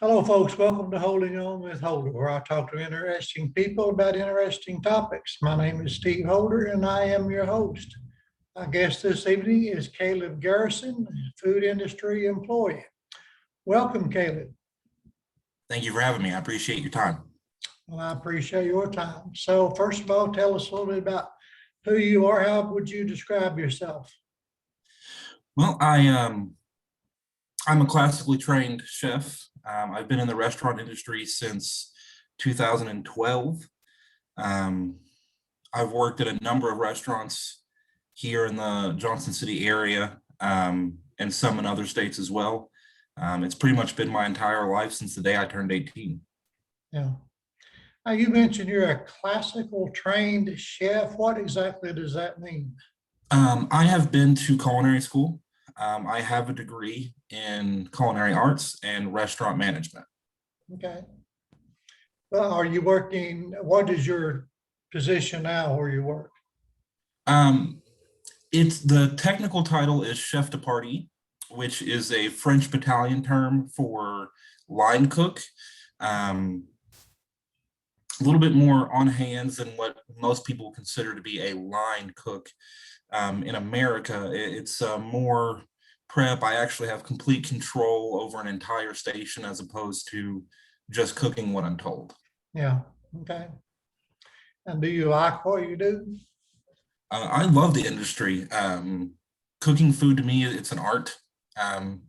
Hello, folks. Welcome to Holding On with Holder, where I talk to interesting people about interesting topics. My name is Steve Holder, and I am your host. Our guest this evening is Caleb Garrison, food industry employee. Welcome, Caleb. Thank you for having me. I appreciate your time. Well, I appreciate your time. So, first of all, tell us a little bit about who you are. How would you describe yourself? Well, I'm a classically trained chef. I've been in the restaurant industry since 2012. Um, I've worked at a number of restaurants here in the Johnson City area, and some in other states as well. It's pretty much been my entire life since the day I turned 18. Yeah. Now, you mentioned you're a classical trained chef. What exactly does that mean? I have been to culinary school. I have a degree in culinary arts and restaurant management. Okay. Well, are you working? What is your position now where you work? Um, it's the technical title is chef de partie, which is a French battalion term for line cook. Um, a little bit more on hands than what most people consider to be a line cook. In America, it's more prep. I actually have complete control over an entire station as opposed to just cooking what I'm told. Yeah. Okay. And do you like what you do? I love the industry. Cooking food to me, it's an art.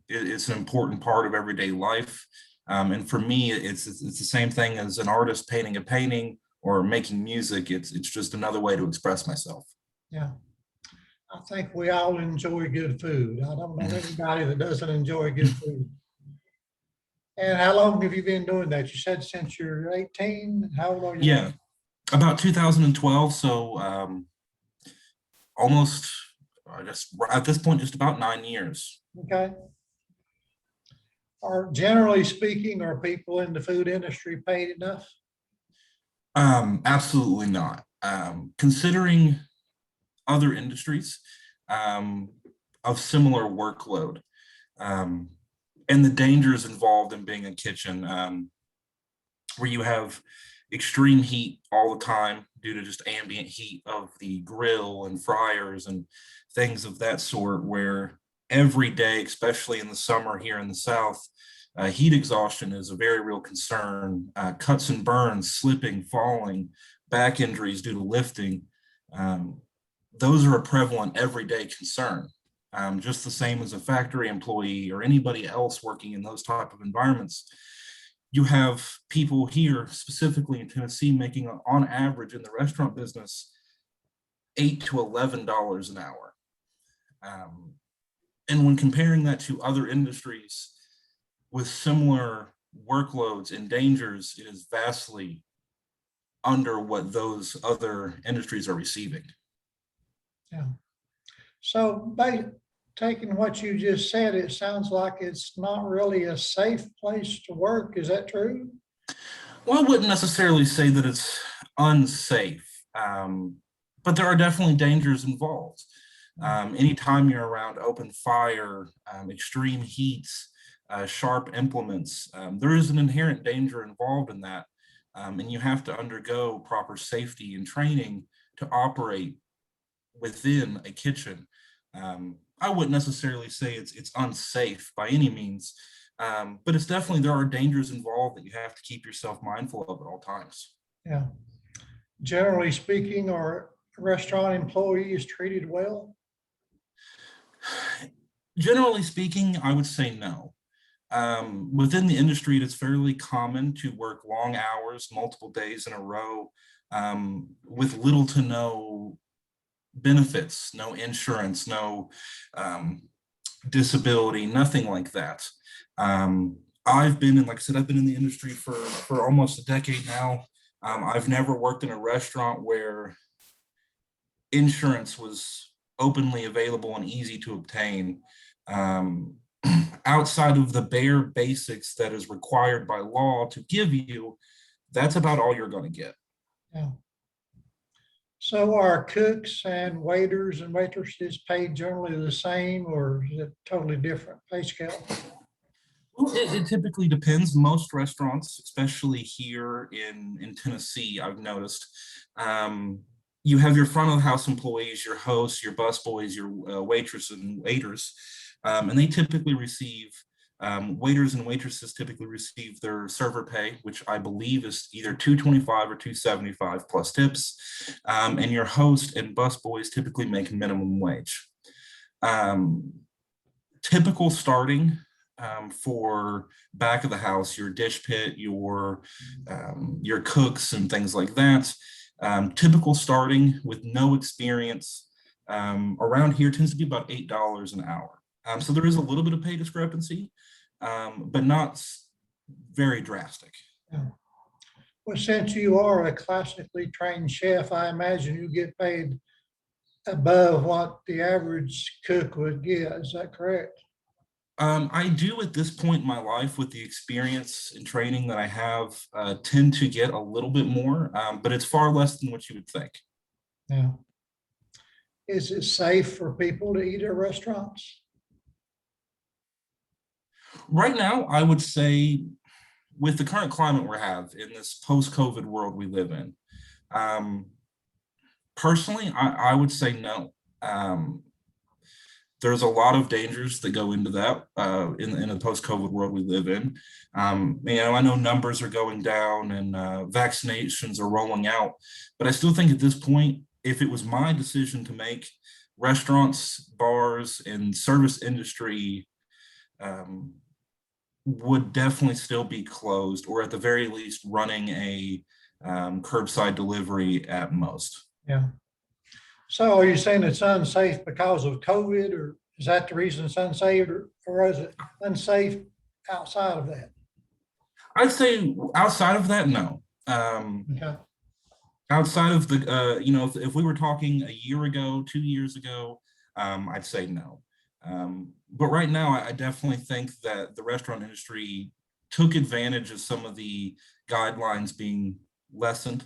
It's an important part of everyday life. And for me, it's the same thing as an artist painting a painting or making music. It's just another way to express myself. Yeah. I think we all enjoy good food. I don't know anybody that doesn't enjoy good food. And how long have you been doing that? You said since you're 18. How old are you now? Yeah, about 2012. So almost, I guess at this point, just about 9 years. Okay. Are generally speaking, are people in the food industry paid enough? Absolutely not. Considering other industries um, of similar workload um, and the dangers involved in being a kitchen, where you have extreme heat all the time due to just ambient heat of the grill and fryers and things of that sort, where every day, especially in the summer here in the South, heat exhaustion is a very real concern. Cuts and burns, slipping, falling, back injuries due to lifting. Um, those are a prevalent everyday concern. Just the same as a factory employee or anybody else working in those type of environments. You have people here, specifically in Tennessee, making on average in the restaurant business $8 to $11 an hour. And when comparing that to other industries with similar workloads and dangers, it is vastly under what those other industries are receiving. Yeah. So by taking what you just said, it sounds like it's not really a safe place to work. Is that true? Well, I wouldn't necessarily say that it's unsafe, but there are definitely dangers involved. Anytime you're around open fire, extreme heats, sharp implements, there is an inherent danger involved in that. And you have to undergo proper safety and training to operate within a kitchen. I wouldn't necessarily say it's unsafe by any means, but it's definitely there are dangers involved that you have to keep yourself mindful of at all times. Yeah. Generally speaking, are restaurant employees treated well? Generally speaking, I would say no. Within the industry, it is fairly common to work long hours, multiple days in a row, with little to no benefits, no insurance, no disability, nothing like that. I've been in, like I said, I've been in the industry for almost a decade now. I've never worked in a restaurant where insurance was openly available and easy to obtain. Um, Outside of the bare basics that is required by law to give you, that's about all you're going to get. Yeah. So are cooks and waiters and waitresses paid generally the same, or is it totally different pay scale? Well, it typically depends. Most restaurants, especially here in Tennessee, I've noticed, um, you have your front of the house employees, your hosts, your busboys, your waitresses and waiters, and they typically receive, waiters and waitresses typically receive their server pay, which I believe is either 225 or 275 plus tips, and your host and busboys typically make minimum wage. Um, Typical starting for back of the house, your dish pit, your cooks and things like that. Typical starting with no experience around here tends to be about $8 an hour. So there is a little bit of pay discrepancy, but not very drastic. Yeah. Well, since you are a classically trained chef, I imagine you get paid above what the average cook would get. Is that correct? I do at this point in my life, with the experience and training that I have, tend to get a little bit more, but it's far less than what you would think. Yeah. Is it safe for people to eat at restaurants? Right now, I would say, with the current climate we have in this post-COVID world we live in, um, personally, I would say no. There's a lot of dangers that go into that in the post-COVID world we live in. I know numbers are going down and vaccinations are rolling out, but I still think at this point, if it was my decision to make, restaurants, bars, and service industry would definitely still be closed, or at the very least running a curbside delivery at most. Yeah. So are you saying it's unsafe because of COVID, or is that the reason it's unsafe, or is it unsafe outside of that? I'd say outside of that, no. Okay. Outside of the, if we were talking a year ago, 2 years ago, I'd say no. But right now, I definitely think that the restaurant industry took advantage of some of the guidelines being lessened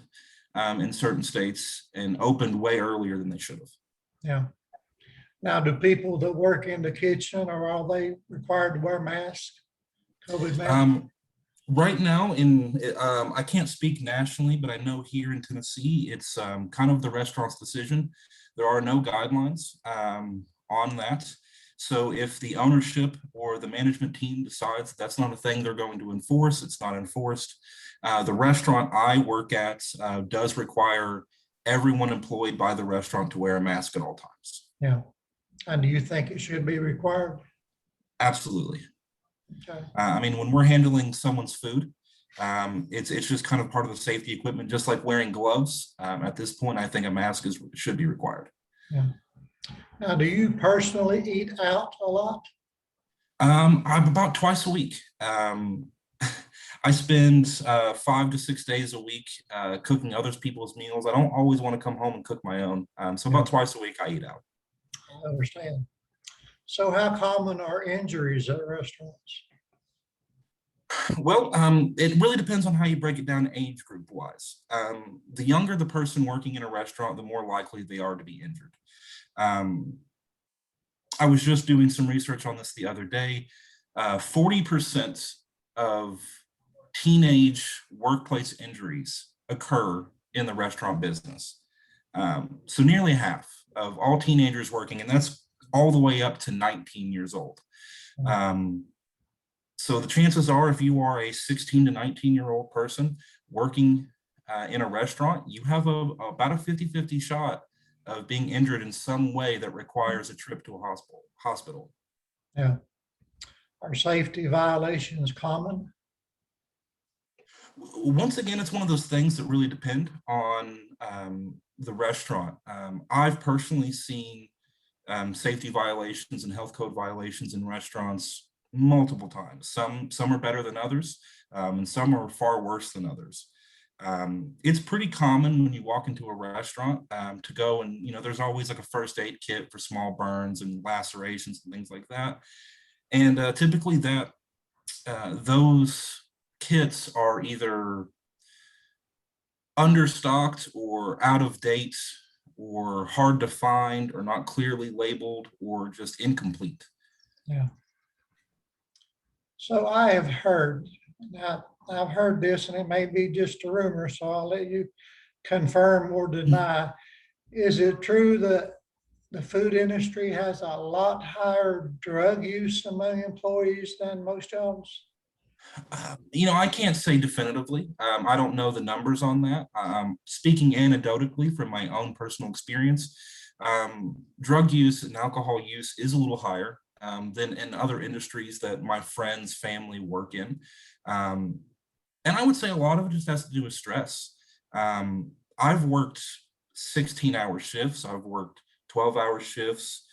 in certain states and opened way earlier than they should have. Yeah. Now, do people that work in the kitchen, or are they required to wear masks, COVID masks? Right now, I can't speak nationally, but I know here in Tennessee, it's kind of the restaurant's decision. There are no guidelines on that. So if the ownership or the management team decides that's not a thing they're going to enforce, it's not enforced. The restaurant I work at does require everyone employed by the restaurant to wear a mask at all times. Yeah. And do you think it should be required? Absolutely. Okay. I mean, when we're handling someone's food, it's just kind of part of the safety equipment, just like wearing gloves. At this point, I think a mask should be required. Yeah. Now, do you personally eat out a lot? I'm about twice a week. I spend 5 to 6 days a week cooking other people's meals. I don't always want to come home and cook my own. So about twice a week I eat out. I understand. So how common are injuries at restaurants? Well, it really depends on how you break it down age group wise. The younger the person working in a restaurant, the more likely they are to be injured. I was just doing some research on this the other day. 40% of teenage workplace injuries occur in the restaurant business. So nearly half of all teenagers working, and that's all the way up to 19 years old. So the chances are, if you are a 16 to 19-year-old person working in a restaurant, you have about a 50-50 shot of being injured in some way that requires a trip to a hospital. Yeah. Are safety violations common? Once again, it's one of those things that really depend on the restaurant. I've personally seen safety violations and health code violations in restaurants multiple times. Some are better than others, and some are far worse than others. It's pretty common when you walk into a restaurant to go and, there's always like a first aid kit for small burns and lacerations and things like that. And typically those kits are either understocked or out of date or hard to find or not clearly labeled or just incomplete. Yeah. So I have heard, now I've heard this and it may be just a rumor, so I'll let you confirm or deny. Is it true that the food industry has a lot higher drug use among employees than most jobs? I can't say definitively. I don't know the numbers on that. Speaking anecdotally from my own personal experience, drug use and alcohol use is a little higher than in other industries that my friends, family work in. Um, and I would say a lot of it just has to do with stress. I've worked 16-hour shifts. I've worked 12-hour shifts,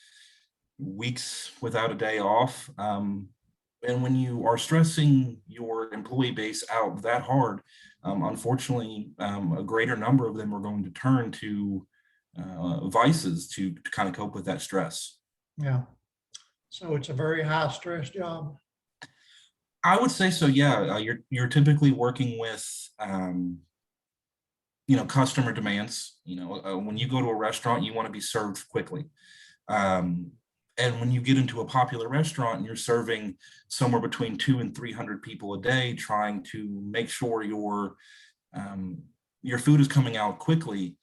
weeks without a day off. And when you are stressing your employee base out that hard, unfortunately, a greater number of them are going to turn to vices to kind of cope with that stress. Yeah. So it's a very high stress job. I would say so. Yeah, you're typically working with customer demands. When you go to a restaurant, you want to be served quickly. Um, and when you get into a popular restaurant and you're serving somewhere between 200 and 300 people a day, trying to make sure your food is coming out quickly,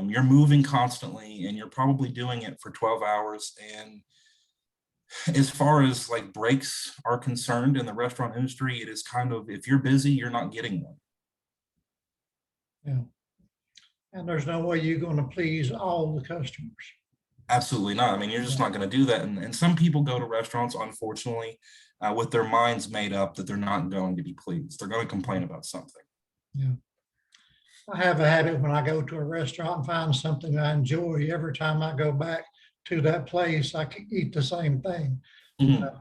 you're moving constantly, and you're probably doing it for 12 hours. And as far as like breaks are concerned in the restaurant industry, it is kind of, if you're busy, you're not getting one. Yeah. And there's no way you're going to please all the customers. Absolutely not. I mean, you're just not going to do that. And some people go to restaurants, unfortunately, with their minds made up that they're not going to be pleased. They're going to complain about something. Yeah. I have a habit when I go to a restaurant and find something I enjoy, every time I go back to that place, I can eat the same thing. Mhm.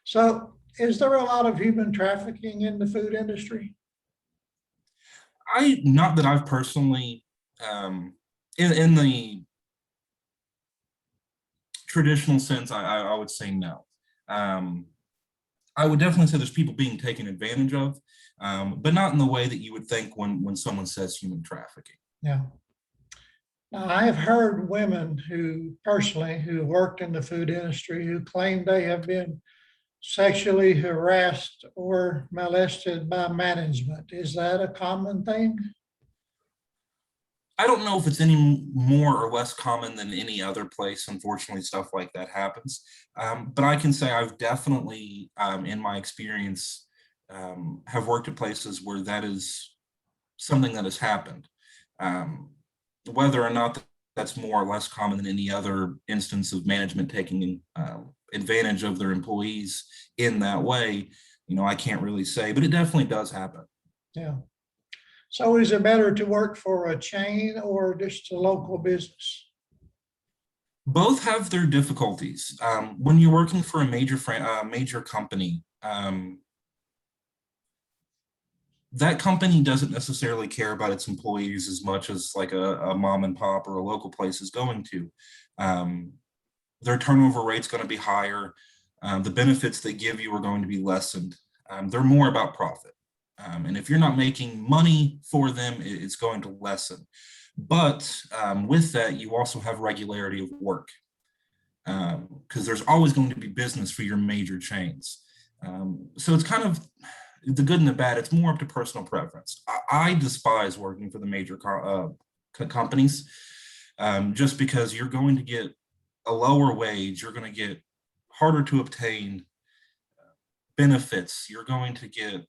So is there a lot of human trafficking in the food industry? Not that I've personally, in the traditional sense, I would say no. Um, I would definitely say there's people being taken advantage of, but not in the way that you would think when someone says human trafficking. Yeah. Now, I have heard women who personally who worked in the food industry who claim they have been sexually harassed or molested by management. Is that a common thing? I don't know if it's any more or less common than any other place. Unfortunately, stuff like that happens. But I can say I've definitely, in my experience, have worked at places where that is something that has happened. Um, Whether or not that's more or less common than any other instance of management taking advantage of their employees in that way, I can't really say, but it definitely does happen. Yeah. So is it better to work for a chain or just a local business? Both have their difficulties. When you're working for a major company, that company doesn't necessarily care about its employees as much as like a mom and pop or a local place is going to. Their turnover rate's going to be higher. The benefits they give you are going to be lessened. They're more about profit. And if you're not making money for them, it's going to lessen. But with that, you also have regularity of work, because there's always going to be business for your major chains. So it's kind of the good and the bad. It's more up to personal preference. I despise working for the major companies, just because you're going to get a lower wage, you're going to get harder to obtain benefits, you're going to get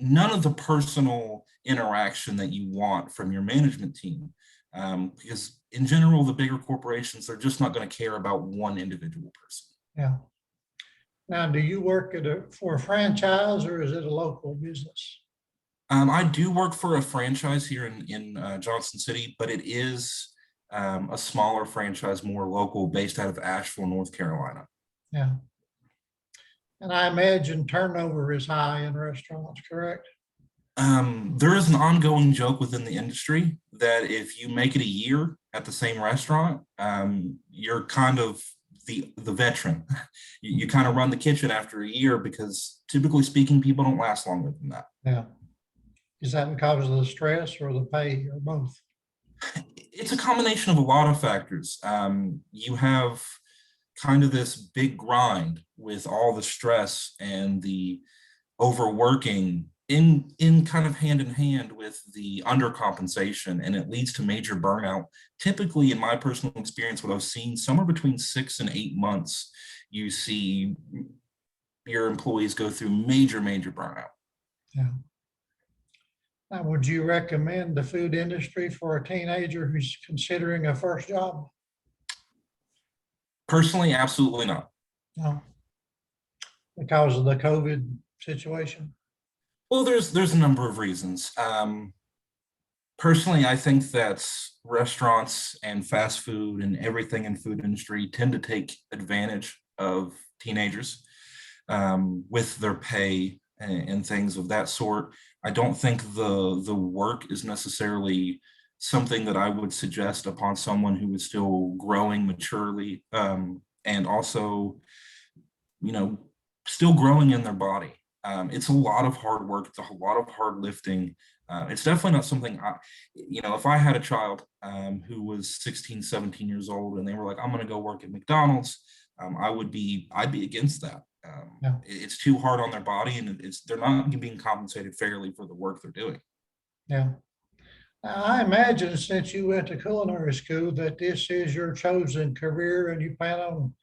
none of the personal interaction that you want from your management team. Because in general, the bigger corporations, they're just not going to care about one individual person. Yeah. Now, do you work for a franchise or is it a local business? I do work for a franchise here in Johnson City, but it is a smaller franchise, more local, based out of Asheville, North Carolina. Yeah. And I imagine turnover is high in restaurants, correct? There is an ongoing joke within the industry that if you make it a year at the same restaurant, you're kind of the veteran. You kind of run the kitchen after a year, because typically speaking, people don't last longer than that. Yeah. Is that because of the stress or the pay or both? It's a combination of a lot of factors. You have kind of this big grind with all the stress and the overworking in kind of hand in hand with the undercompensation, and it leads to major burnout. Typically, in my personal experience, what I've seen, somewhere between 6 and 8 months, you see your employees go through major burnout. Yeah. Now, would you recommend the food industry for a teenager who's considering a first job? Personally, absolutely not. No, because of the COVID situation? Well, there's a number of reasons. Personally, I think that restaurants and fast food and everything in food industry tend to take advantage of teenagers with their pay and things of that sort. I don't think the work is necessarily something that I would suggest upon someone who is still growing maturely, and also, still growing in their body. It's a lot of hard work. It's a lot of hard lifting. It's definitely not something if I had a child who was 16, 17 years old and they were like, I'm going to go work at McDonald's, I'd be against that. Yeah. It's too hard on their body, and they're not being compensated fairly for the work they're doing. Yeah. Now, I imagine since you went to culinary school that this is your chosen career and you plan on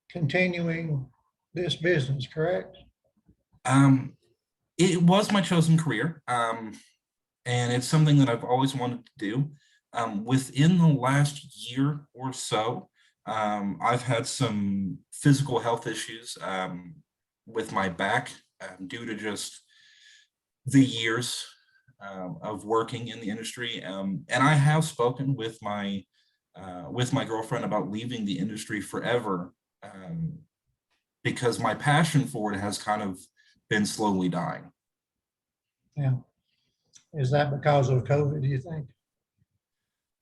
continuing this business, correct? Um, it was my chosen career, and it's something that I've always wanted to do. Within the last year or so, I've had some physical health issues with my back due to just the years of working in the industry, and I have spoken with my girlfriend about leaving the industry forever, because my passion for it has kind of been slowly dying. Yeah. Is that because of COVID, do you think?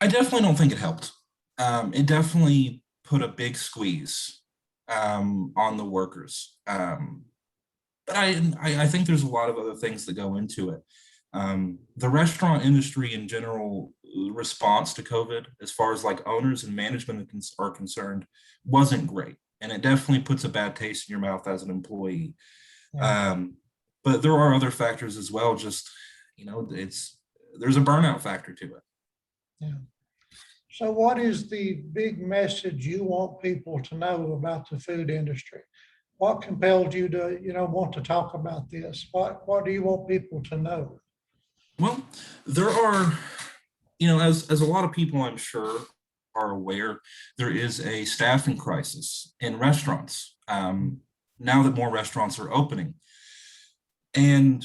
I definitely don't think it helped. It definitely put a big squeeze on the workers. But I think there's a lot of other things that go into it. The restaurant industry in general response to COVID, as far as like owners and management are concerned, wasn't great. And it definitely puts a bad taste in your mouth as an employee. Yeah. But there are other factors as well. Just, there's a burnout factor to it. Yeah. So what is the big message you want people to know about the food industry? What compelled you to, want to talk about this? What do you want people to know? Well, there are, as a lot of people I'm sure are aware, there is a staffing crisis in restaurants now that more restaurants are opening. And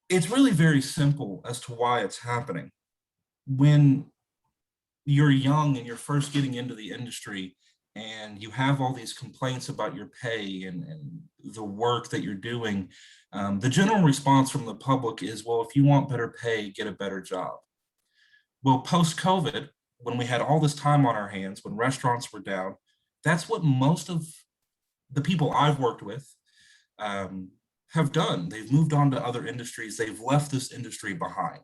it's really very simple as to why it's happening. When you're young and you're first getting into the industry and you have all these complaints about your pay and the work that you're doing, the general response from the public is, well, if you want better pay, get a better job. Well, post-COVID, when we had all this time on our hands, when restaurants were down, that's what most of the people I've worked with have done. They've moved on to other industries. They've left this industry behind.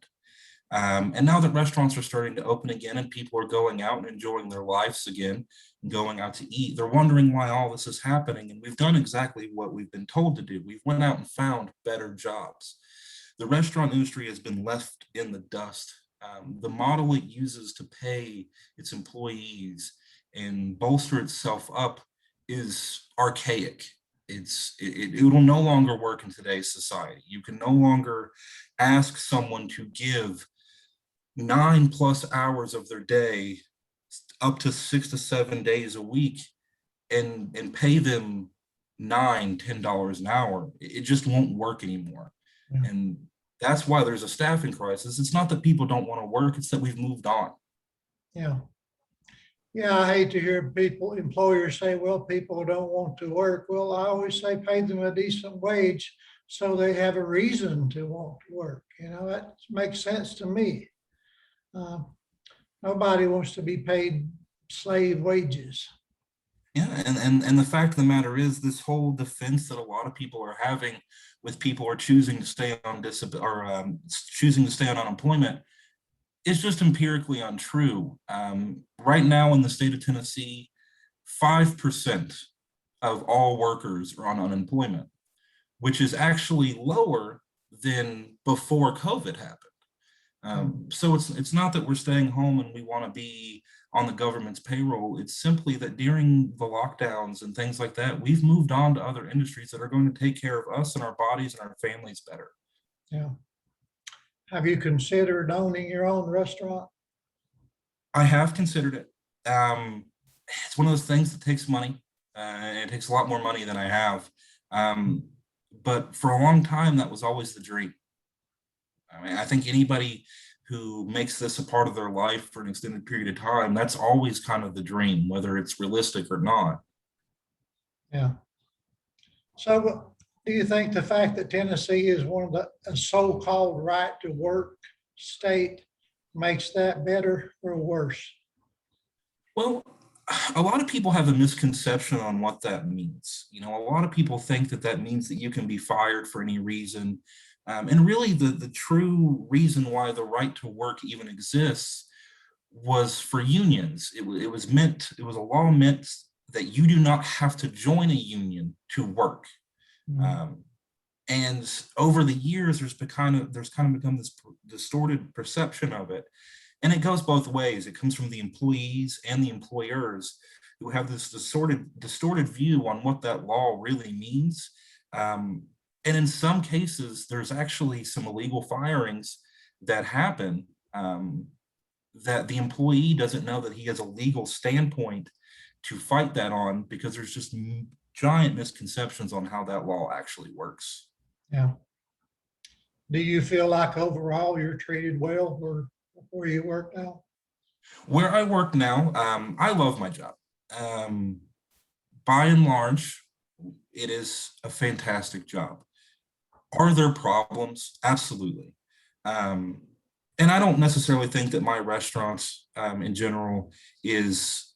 And now that restaurants are starting to open again and people are going out and enjoying their lives again, and going out to eat, they're wondering why all this is happening. And we've done exactly what we've been told to do. We've went out and found better jobs. The restaurant industry has been left in the dust. The model it uses to pay its employees and bolster itself up is archaic. It will no longer work in today's society. You can no longer ask someone to give 9+ hours of their day, up to 6 to 7 days a week, and pay them $9-10 an hour. It just won't work anymore. Yeah. And that's why there's a staffing crisis. It's not that people don't want to work, it's that we've moved on. Yeah. Yeah, I hate to hear employers say, well, people don't want to work. Well, I always say pay them a decent wage so they have a reason to want to work. That makes sense to me. Nobody wants to be paid slave wages. Yeah, and the fact of the matter is, this whole defense that a lot of people are having with people are choosing to stay on choosing to stay on unemployment is just empirically untrue. Right now in the state of Tennessee, 5% of all workers are on unemployment, which is actually lower than before COVID happened. So it's not that we're staying home and we want to be on the government's payroll. It's simply that during the lockdowns and things like that, we've moved on to other industries that are going to take care of us and our bodies and our families better. Yeah. Have you considered owning your own restaurant? I have considered it. It's one of those things that takes money. It takes a lot more money than I have. But for a long time, that was always the dream. I mean, I think anybody who makes this a part of their life for an extended period of time, that's always kind of the dream, whether it's realistic or not. Yeah. So do you think the fact that Tennessee is one of the a so-called right to work state makes that better or worse? Well, a lot of people have a misconception on what that means. You know, a lot of people think that that means that you can be fired for any reason. And really, the true reason why the right to work even exists was for unions. It was a law meant that you do not have to join a union to work. Um, and over the years, there's kind of become this distorted perception of it. And it goes both ways. It comes from the employees and the employers who have this distorted view on what that law really means. And in some cases, there's actually some illegal firings that happen that the employee doesn't know that he has a legal standpoint to fight that on, because there's just giant misconceptions on how that law actually works. Yeah. Do you feel like overall you're treated well where you work now? Where I work now, I love my job. By and large, it is a fantastic job. Are there problems? Absolutely. And I don't necessarily think that my restaurants in general is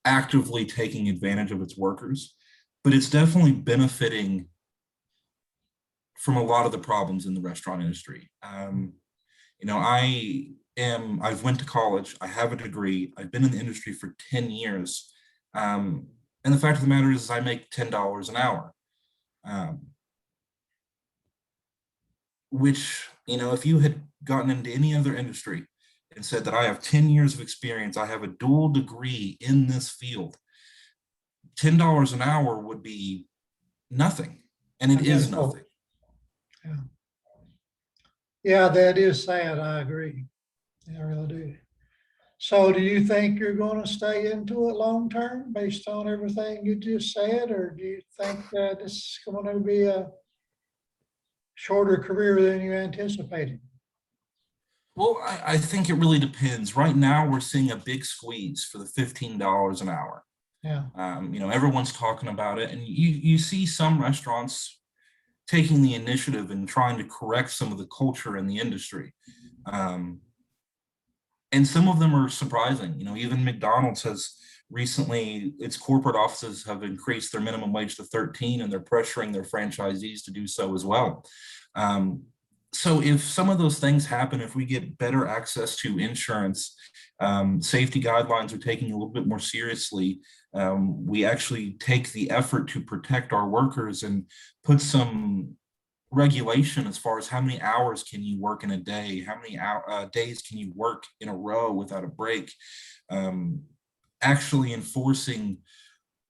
actively taking advantage of its workers, but it's definitely benefiting from a lot of the problems in the restaurant industry. You know, I've went to college, I have a degree, I've been in the industry for 10 years. And the fact of the matter is I make $10 an hour. Which, you know, if you had gotten into any other industry and said that I have 10 years of experience, I have a dual degree in this field, $10 an hour would be nothing. And it is nothing. Yeah. Yeah, that is sad. I agree. I really do. So do you think you're going to stay into it long term based on everything you just said, or do you think that this is going to be a shorter career than you anticipated? Well, I think it really depends. Right now, we're seeing a big squeeze for the $15 an hour. Yeah. You know, everyone's talking about it, and you see some restaurants taking the initiative and trying to correct some of the culture in the industry. And some of them are surprising. You know, even McDonald's has recently, its corporate offices have increased their minimum wage to 13, and they're pressuring their franchisees to do so as well. So if some of those things happen, if we get better access to insurance, safety guidelines are taking a little bit more seriously, we actually take the effort to protect our workers and put some regulation as far as how many hours can you work in a day, how many days can you work in a row without a break, actually enforcing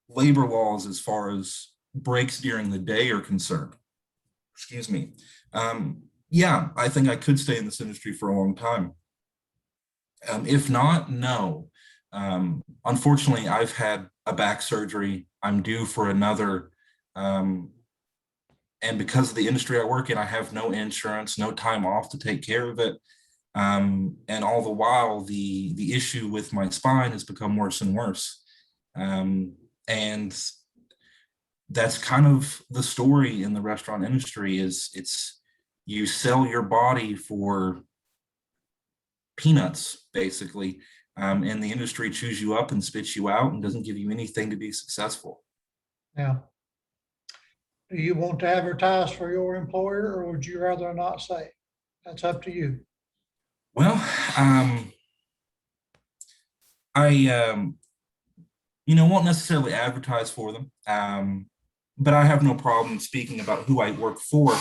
labor laws as far as breaks during the day are concerned. Excuse me. Yeah, I think I could stay in this industry for a long time. If not, no. Unfortunately, I've had a back surgery. I'm due for another. And because of the industry I work in, I have no insurance, no time off to take care of it. And all the while, the issue with my spine has become worse and worse. And that's kind of the story in the restaurant industry. It's you sell your body for peanuts, basically, and the industry chews you up and spits you out and doesn't give you anything to be successful. Yeah. Do you want to advertise for your employer, or would you rather not say? That's up to you. Well, I won't necessarily advertise for them. But I have no problem speaking about who I work for.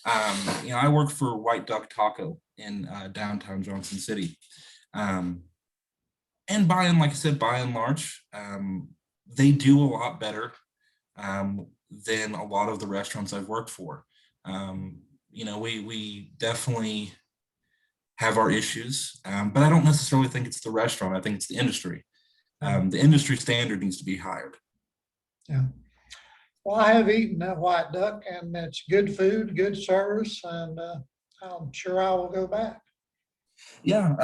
I work for White Duck Taco in downtown Johnson City. And like I said, by and large, they do a lot better than a lot of the restaurants I've worked for. We definitely have our issues, but I don't necessarily think it's the restaurant. I think it's the industry. The industry standard needs to be higher. Yeah. Well, I have eaten that White Duck, and it's good food, good service, and I'm sure I will go back. Yeah,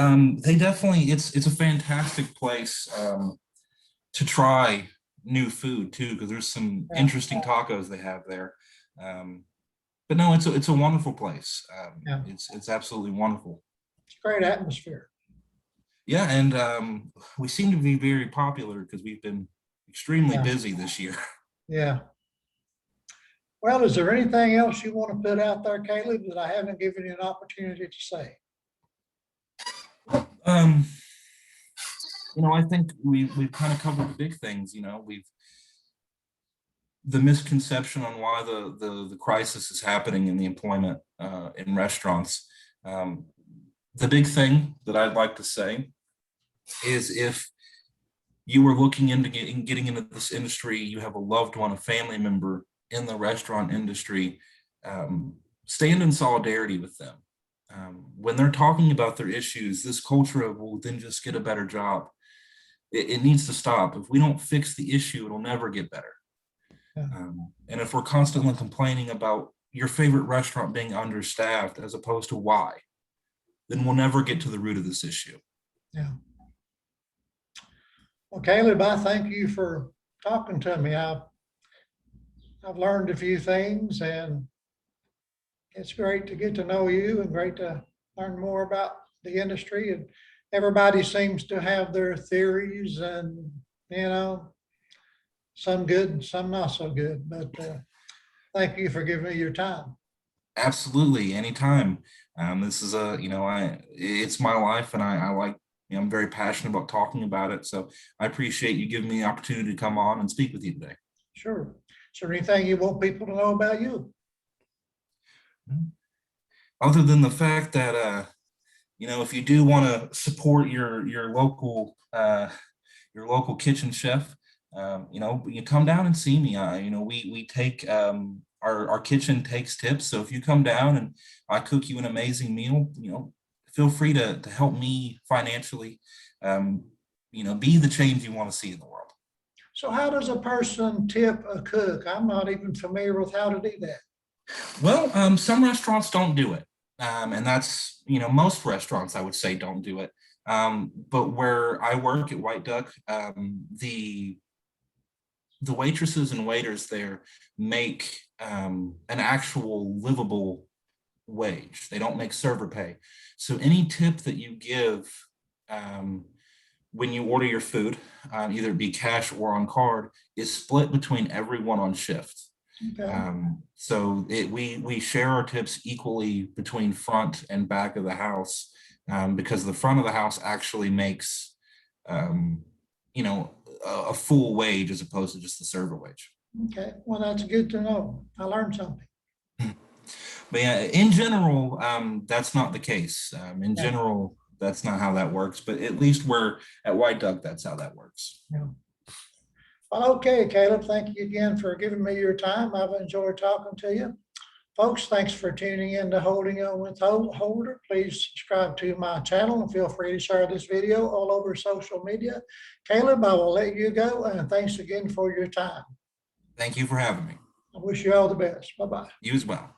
they definitely, it's a fantastic place to try new food too, because there's some interesting tacos they have there. But no, it's a wonderful place. It's absolutely wonderful. It's a great atmosphere. Yeah, and we seem to be very popular because we've been extremely busy this year. Yeah. Well, is there anything else you want to put out there, Caleb, that I haven't given you an opportunity to say? I think we've kind of covered the big things. The misconception on why the crisis is happening in the employment in restaurants. The big thing that I'd like to say is, if you were looking into getting into this industry, you have a loved one, a family member in the restaurant industry, stand in solidarity with them. When they're talking about their issues, this culture of, well, then just get a better job, it needs to stop. If we don't fix the issue, it'll never get better. And if we're constantly complaining about your favorite restaurant being understaffed as opposed to why, then we'll never get to the root of this issue. Yeah. Well, Caleb, I thank you for talking to me. I've learned a few things, and it's great to get to know you and great to learn more about the industry. And everybody seems to have their theories, and, some good and some not so good, but thank you for giving me your time. Absolutely, anytime. This is it's my life, and I like, I'm very passionate about talking about it. So I appreciate you giving me the opportunity to come on and speak with you today. Sure. Is there anything you want people to know about you? Other than the fact that, if you do want to support your local kitchen chef, you come down and see me. We take our kitchen takes tips. So if you come down and I cook you an amazing meal, feel free to help me financially, be the change you want to see in the world. So how does a person tip a cook? I'm not even familiar with how to do that. Well, some restaurants don't do it. And that's, most restaurants, I would say, don't do it. But where I work at White Duck, the waitresses and waiters there make an actual livable wage. They don't make server pay. So any tip that you give when you order your food, either it be cash or on card, is split between everyone on shift. Okay. So we share our tips equally between front and back of the house, because the front of the house actually makes a full wage as opposed to just the server wage. Okay, well, that's good to know. I learned something. But yeah, in general, that's not the case. In general, that's not how that works. But at least we're at White Duck, that's how that works. Yeah. Well, okay, Caleb, thank you again for giving me your time. I've enjoyed talking to you. Folks, thanks for tuning in to Holding On with Holder. Please subscribe to my channel and feel free to share this video all over social media. Caleb, I will let you go, and thanks again for your time. Thank you for having me. I wish you all the best. Bye-bye. You as well.